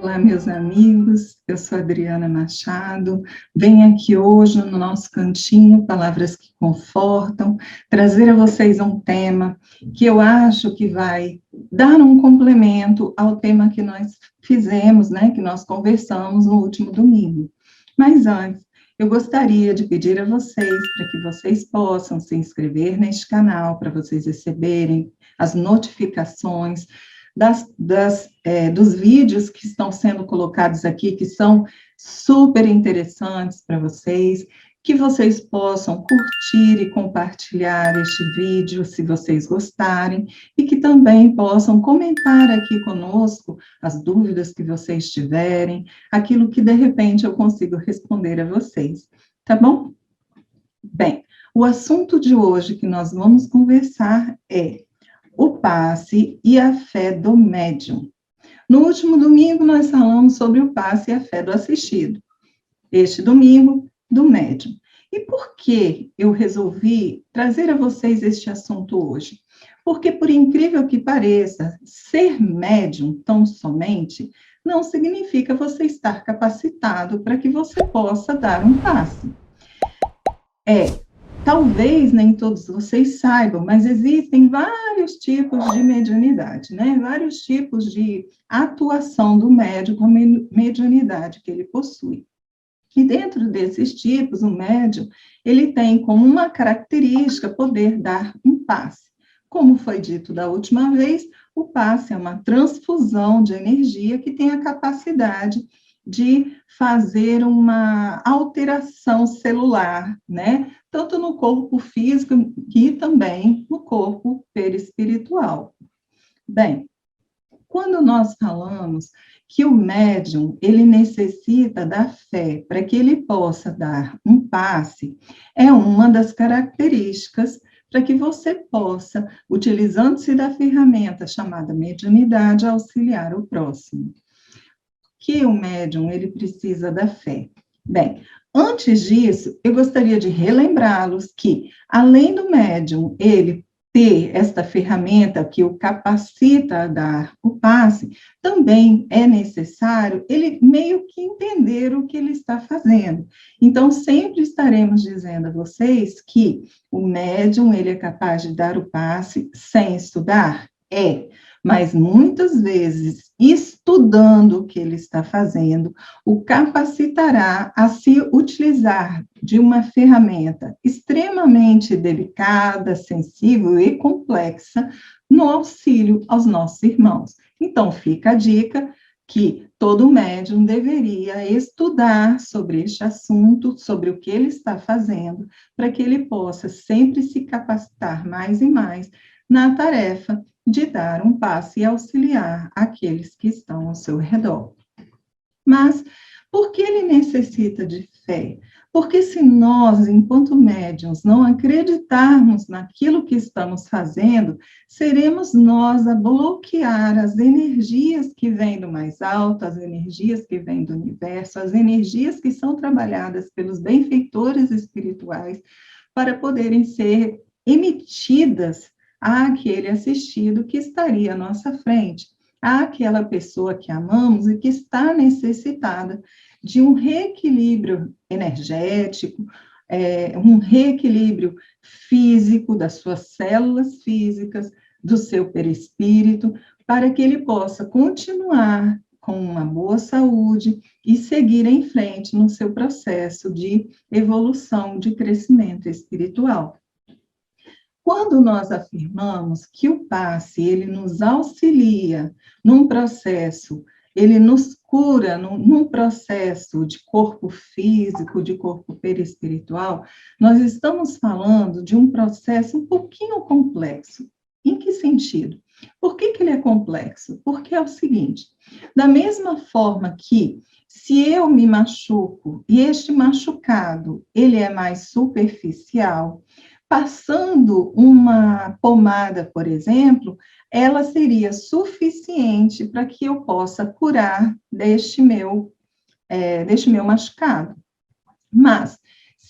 Olá, meus amigos, eu sou Adriana Machado, venho aqui hoje no nosso cantinho Palavras que Confortam, trazer a vocês um tema que eu acho que vai dar um complemento ao tema que nós fizemos, que nós conversamos no último domingo. Mas antes, eu gostaria de pedir a vocês para que vocês possam se inscrever neste canal, para vocês receberem as notificações dos vídeos que estão sendo colocados aqui, que são super interessantes para vocês, que vocês possam curtir e compartilhar este vídeo, se vocês gostarem, e que também possam comentar aqui conosco as dúvidas que vocês tiverem, aquilo que, de repente, eu consigo responder a vocês, tá bom? Bem, o assunto de hoje que nós vamos conversar é o passe e a fé do médium. No último domingo, nós falamos sobre o passe e a fé do assistido. Este domingo, do médium. E por que eu resolvi trazer a vocês este assunto hoje? Porque, por incrível que pareça, ser médium tão somente não significa você estar capacitado para que você possa dar um passe. Talvez nem todos vocês saibam, mas existem vários tipos de mediunidade, Vários tipos de atuação do médium com a mediunidade que ele possui. E dentro desses tipos, o médium, ele tem como uma característica poder dar um passe. Como foi dito da última vez, o passe é uma transfusão de energia que tem a capacidade de fazer uma alteração celular, Tanto no corpo físico e também no corpo perispiritual. Bem, quando nós falamos que o médium, ele necessita da fé para que ele possa dar um passe, é uma das características para que você possa, utilizando-se da ferramenta chamada mediunidade, auxiliar o próximo. Que o médium, ele precisa da fé. Bem, antes disso, eu gostaria de relembrá-los que, além do médium, ele ter esta ferramenta que o capacita a dar o passe, também é necessário ele meio que entender o que ele está fazendo. Então, sempre estaremos dizendo a vocês que o médium, ele é capaz de dar o passe sem estudar? Mas muitas vezes, estudando o que ele está fazendo, o capacitará a se utilizar de uma ferramenta extremamente delicada, sensível e complexa no auxílio aos nossos irmãos. Então, fica a dica que todo médium deveria estudar sobre este assunto, sobre o que ele está fazendo, para que ele possa sempre se capacitar mais e mais na tarefa de dar um passe e auxiliar aqueles que estão ao seu redor. Mas por que ele necessita de fé? Porque se nós, enquanto médiuns, não acreditarmos naquilo que estamos fazendo, seremos nós a bloquear as energias que vêm do mais alto, as energias que vêm do universo, as energias que são trabalhadas pelos benfeitores espirituais para poderem ser emitidas àquele assistido que estaria à nossa frente, àquela pessoa que amamos e que está necessitada de um reequilíbrio energético, um reequilíbrio físico das suas células físicas, do seu perispírito, para que ele possa continuar com uma boa saúde e seguir em frente no seu processo de evolução, de crescimento espiritual. Quando nós afirmamos que o passe, ele nos auxilia num processo, ele nos cura num processo de corpo físico, de corpo perispiritual, nós estamos falando de um processo um pouquinho complexo. Em que sentido? Por que ele é complexo? Porque é o seguinte, da mesma forma que se eu me machuco e este machucado, ele é mais superficial, passando uma pomada, por exemplo, ela seria suficiente para que eu possa curar deste meu machucado. Mas,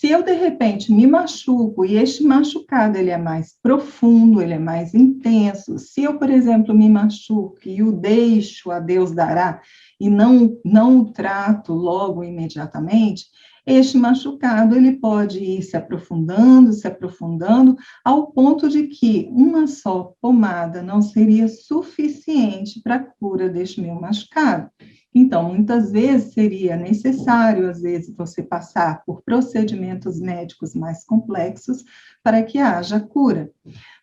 Se eu, de repente, me machuco e este machucado ele é mais profundo, ele é mais intenso, se eu, por exemplo, me machuco e o deixo, a Deus dará, e não o trato logo imediatamente, este machucado ele pode ir se aprofundando, ao ponto de que uma só pomada não seria suficiente para a cura deste meu machucado. Então, muitas vezes seria necessário, às vezes, você passar por procedimentos médicos mais complexos para que haja cura.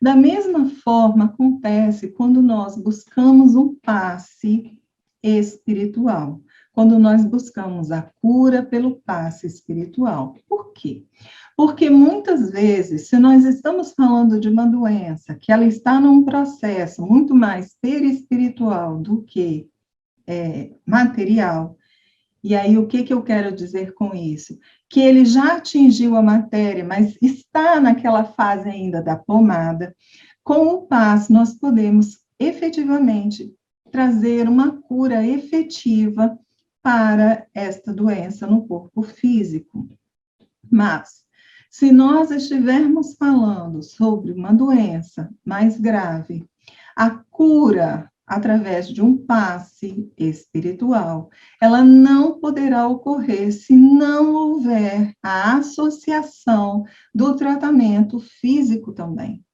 Da mesma forma, acontece quando nós buscamos um passe espiritual, quando nós buscamos a cura pelo passe espiritual. Por quê? Porque muitas vezes, se nós estamos falando de uma doença que ela está num processo muito mais perispiritual do que material. E aí, o que eu quero dizer com isso? Que ele já atingiu a matéria, mas está naquela fase ainda da pomada. Com o passe, nós podemos efetivamente trazer uma cura efetiva para esta doença no corpo físico. Mas, se nós estivermos falando sobre uma doença mais grave, a cura através de um passe espiritual, ela não poderá ocorrer se não houver a associação do tratamento físico também.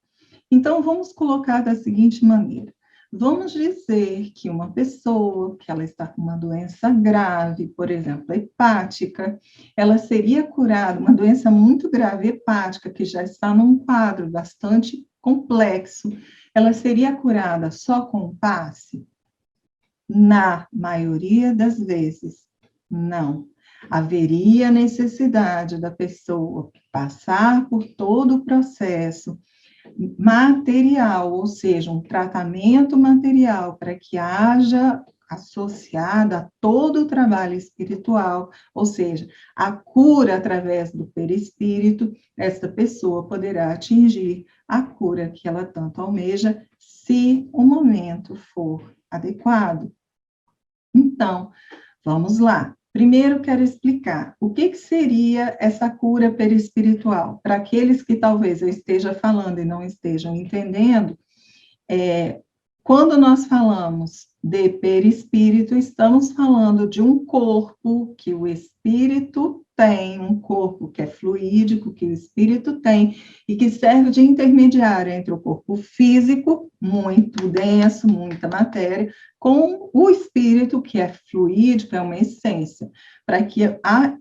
Então, vamos colocar da seguinte maneira. Vamos dizer que uma pessoa que ela está com uma doença grave, por exemplo, hepática, ela seria curada, uma doença muito grave, hepática, que já está num quadro bastante complexo, ela seria curada só com passe? Na maioria das vezes, não. Haveria necessidade da pessoa passar por todo o processo material, ou seja, um tratamento material para que haja associada a todo o trabalho espiritual, ou seja, a cura através do perispírito, esta pessoa poderá atingir a cura que ela tanto almeja, se o momento for adequado. Então, vamos lá. Primeiro, quero explicar o que seria essa cura perispiritual. Para aqueles que talvez eu esteja falando e não estejam entendendo, quando nós falamos de perispírito, estamos falando de um corpo que o espírito tem, um corpo que é fluídico, que o espírito tem, e que serve de intermediário entre o corpo físico, muito denso, muita matéria, com o espírito, que é fluídico, é uma essência. Para que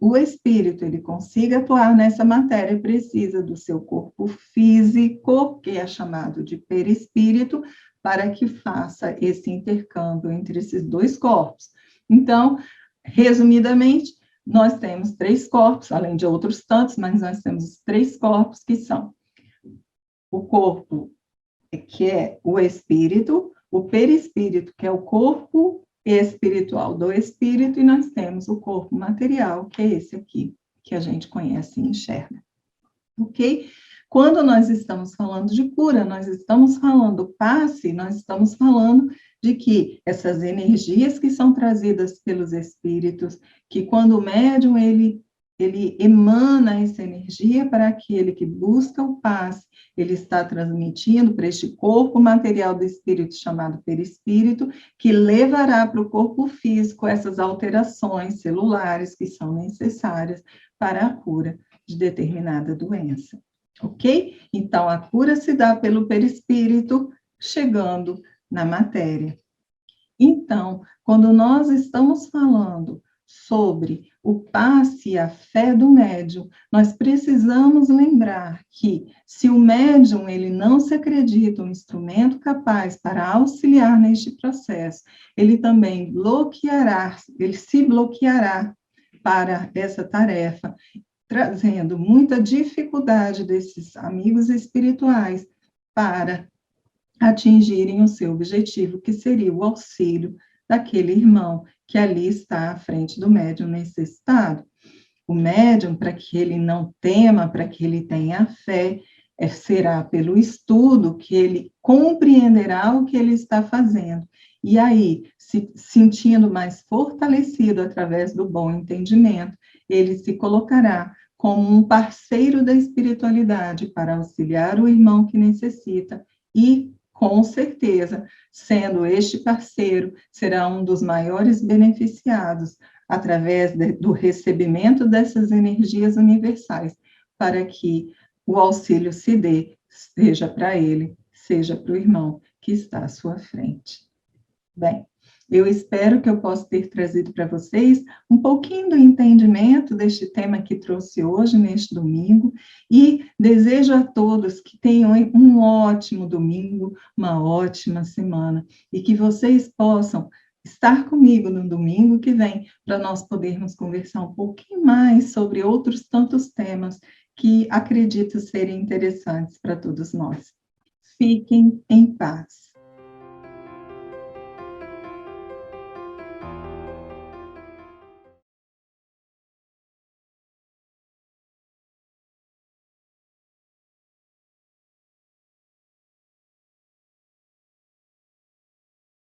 o espírito ele consiga atuar nessa matéria, precisa do seu corpo físico, que é chamado de perispírito, para que faça esse intercâmbio entre esses dois corpos. Então, resumidamente, nós temos 3 corpos, além de outros tantos, mas nós temos 3 corpos que são o corpo, que é o espírito, o perispírito, que é o corpo espiritual do espírito, e nós temos o corpo material, que é esse aqui, que a gente conhece e enxerga. Ok? Quando nós estamos falando de cura, nós estamos falando passe, nós estamos falando de que essas energias que são trazidas pelos espíritos, que quando o médium ele emana essa energia para aquele que busca o passe, ele está transmitindo para este corpo material do espírito chamado perispírito, que levará para o corpo físico essas alterações celulares que são necessárias para a cura de determinada doença. Ok? Então, a cura se dá pelo perispírito, chegando na matéria. Então, quando nós estamos falando sobre o passe e a fé do médium, nós precisamos lembrar que, se o médium ele não se acredita um instrumento capaz para auxiliar neste processo, ele também se bloqueará para essa tarefa, trazendo muita dificuldade desses amigos espirituais para atingirem o seu objetivo, que seria o auxílio daquele irmão que ali está à frente do médium necessitado. O médium, para que ele não tema, para que ele tenha fé, será pelo estudo que ele compreenderá o que ele está fazendo. E aí, se sentindo mais fortalecido através do bom entendimento, ele se colocará como um parceiro da espiritualidade para auxiliar o irmão que necessita e, com certeza, sendo este parceiro, será um dos maiores beneficiados através do recebimento dessas energias universais, para que o auxílio se dê, seja para ele, seja para o irmão que está à sua frente. Bem, eu espero que eu possa ter trazido para vocês um pouquinho do entendimento deste tema que trouxe hoje, neste domingo, e desejo a todos que tenham um ótimo domingo, uma ótima semana, e que vocês possam estar comigo no domingo que vem, para nós podermos conversar um pouquinho mais sobre outros tantos temas que acredito serem interessantes para todos nós. Fiquem em paz.